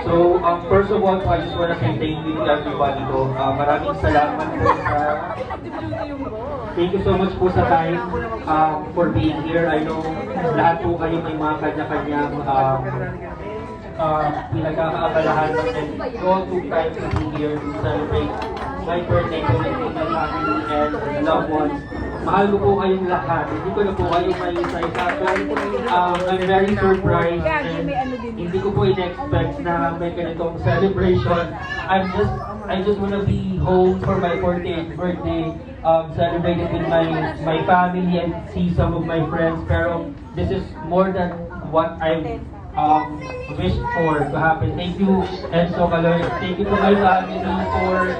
So, first of all, I just want to say thank you to everybody ko. Maraming salamat po sa... Thank you so much po sa time for being here. I know lahat po kayo may mga kanya-kanyang pinagkakaabalahan, and you all took time to be here to celebrate my birthday ko with my family and loved ones. Mahal ko po kayong lahat. Hindi ko na po kayo may isa-isa. I'm very surprised and hindi ko po in-expect na may ganitong celebration. I just wanna be home for my 40th birthday, celebrating with my family and see some of my friends. Pero this is more than what I wished for to happen. Thank you, Enzo Caloy. Thank you to my family for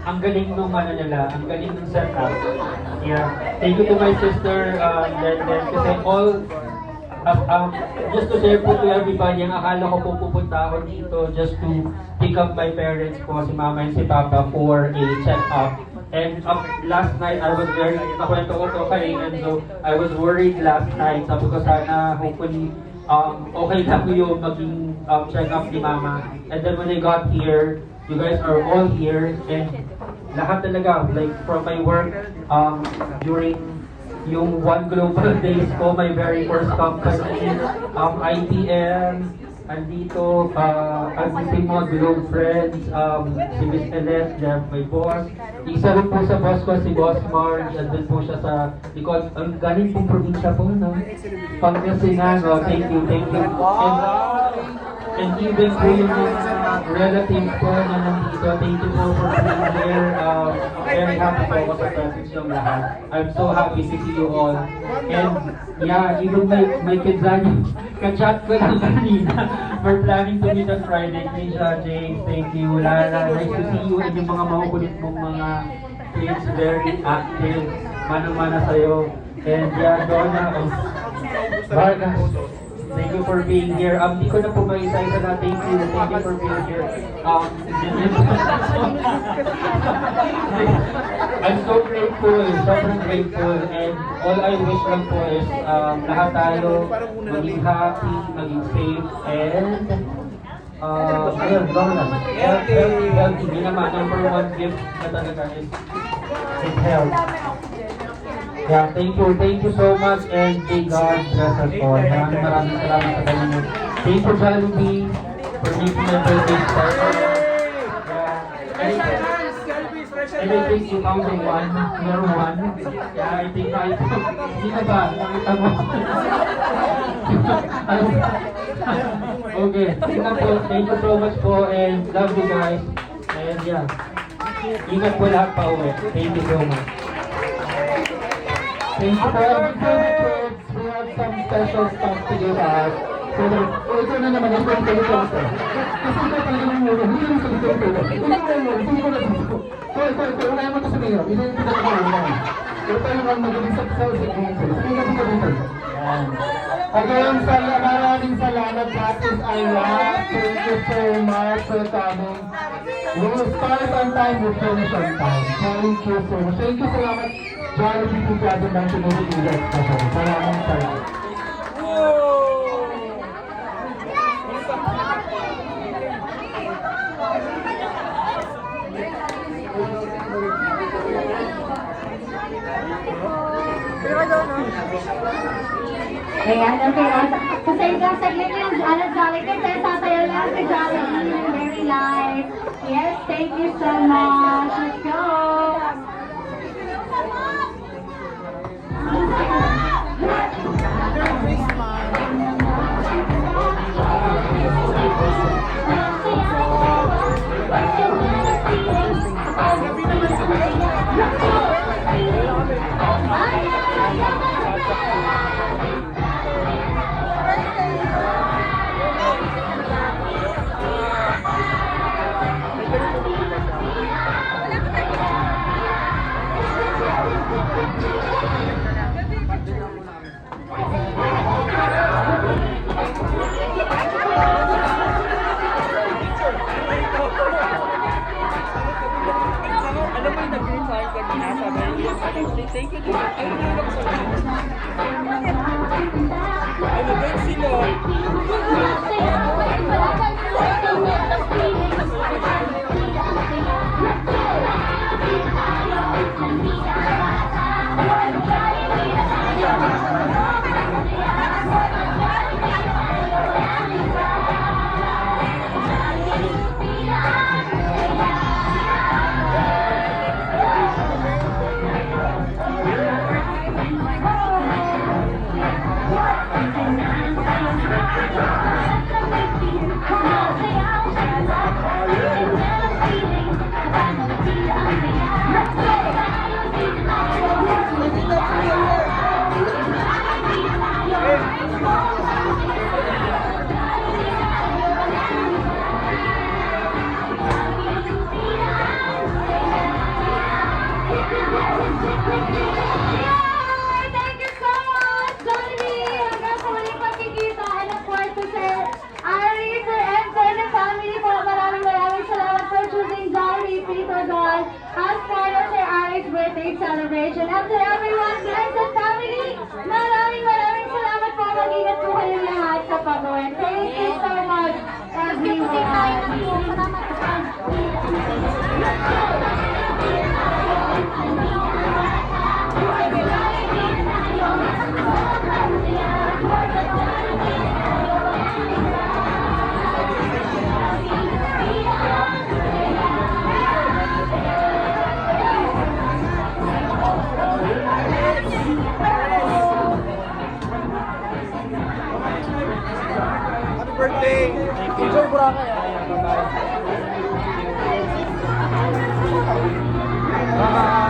ang galing nung ano nila, ang galing ng setup. Yeah. Thank you to my sister, Lenden, kasi all just to share po to everybody, ang akala ko po pupunta ako dito just to pick up my parents po, si mama and si papa, for a check-up. And last night, I was very, nakwento ko to kay Enzo, I was worried last night, sabi ko sana, hopefully, okay lang yung maging check-up ni mama. And then when I got here, you guys are all here, and lahat talaga, like from my work, during yung One Global Days ko, my very first company, IPM, andito, andito yung mga Globe Friends, si Miss Celeste, my boss. Isa rin po sa boss ko, si Boss Marge, andun po siya sa, because ang galing pong probinsya po, no? Pangasinan, thank you, thank you. And even po yung mga relatives po na nandito, thank you po for being here. Very happy po ako sa presence ng lahat. I'm so happy to see you all. And yeah, even my kids, ka-chat ko lang kanina. We're planning to meet on Friday. Krisha, James, thank you. Lara, nice to see you. And yung mga makukulit mong mga kids, very active. Mana-mana sa'yo. And yeah, Donna, Vargas, thank you for being here. Di ko na po maisa-isa na thank you for being here. I'm so grateful, sobrang grateful, and all I wish lang po is lahat tayo maging happy, maging safe, and ayun, healthy. Yun naman, number one gift na talaga is health. Yeah, thank you so much, and may God bless us all. Maraming salamat sa kanyo. Thank you, Jollibee, for making my birthday special. And I think 2001, year 1. Yeah, I think hindi na ba? Nakita mo? Okay, thank you so much po, and love you guys. And yeah, ingat po lahat pa uwi. Thank you so much. Thank you for everything, kids. We have some special stuff to give out. So, ito na naman ang pagkakalito. Kasi ito talaga ng muro. Hindi yung pagkakalito. Hindi ko na dito. Ito. Wala naman ito sa mayo. Hindi yung pagkakalito. Ito yung magaling sa sige ka dito. Again, maraming salamat sa ating Ira. Thank you so much for coming. We will start on time, we'll finish on time. Thank you so much. Thank you, salamat. Jollibee to President ng Pinoy Special. Salamat. Ayan, okay. So sa isang segment yung Jollibee, kaya sasayaw lang si Jollibee. Very nice. Yes, thank you so much. Let's go. to everyone, friends and family. Maraming salamat po. Mag-ingat po kayo lahat sa pag-uwi. Thank you so much, Happy birthday! Enjoy Boracay! Bye!